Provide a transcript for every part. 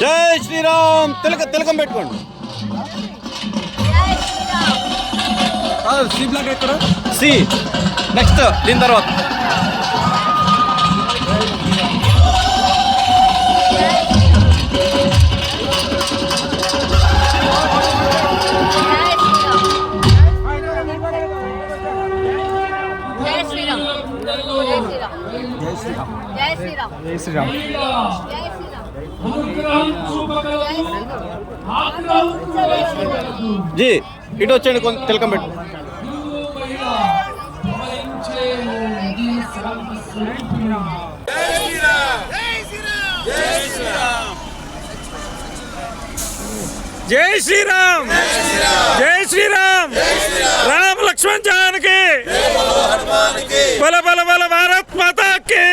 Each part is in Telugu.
జై శ్రీరామ్. తిలకం పెట్టుకోండి. సి బ్లాక్ ఎక్కడ? సి నెక్స్ట్ దీని తర్వాత జీ ఇటు వచ్చేయండి. కొంచెం తిలకం పెట్టు. జై శ్రీరామ్. జై శ్రీరామ్. రామ్ లక్ష్మణ్ జానకి. బల బల బల భారత్ మాతాకి.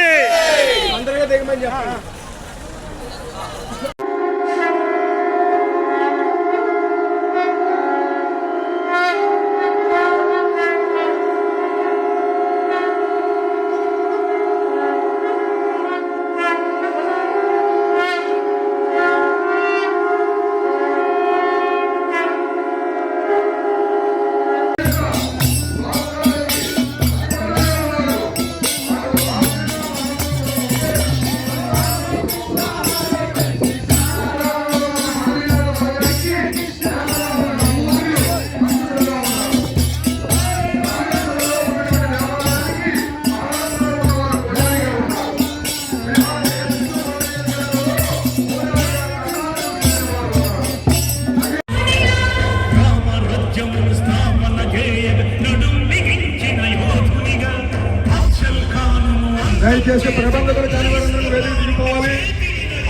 దయచేసి ప్రబంధకులు కనబడి నుండి వెళ్ళి తిరిగిపోవాలి.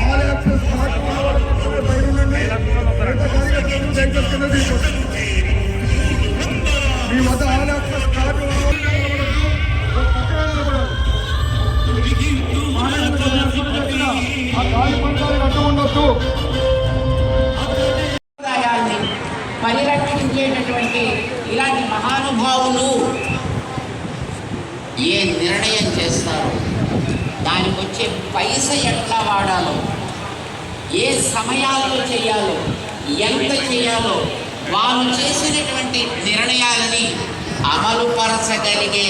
ఆల్ యాక్సెస్ బయట నుండి దయచేసి కింద తీసుకోండి. మీ వద్ద ఆల్ యాక్సెస్ కార్డు ఆ కాలు పంచాలి అడ్డు ఉండొద్దు. పరిరక్షించేటటువంటి ఇలాంటి మహానుభావులు ఏ నిర్ణయం చేస్తారో దానికి వచ్చే పైస ఎట్లా వాడాలో, ఏ సమయాల్లో చేయాలో, ఎంత చేయాలో వాళ్ళు చేసినటువంటి నిర్ణయాలని అమలుపరచగలిగే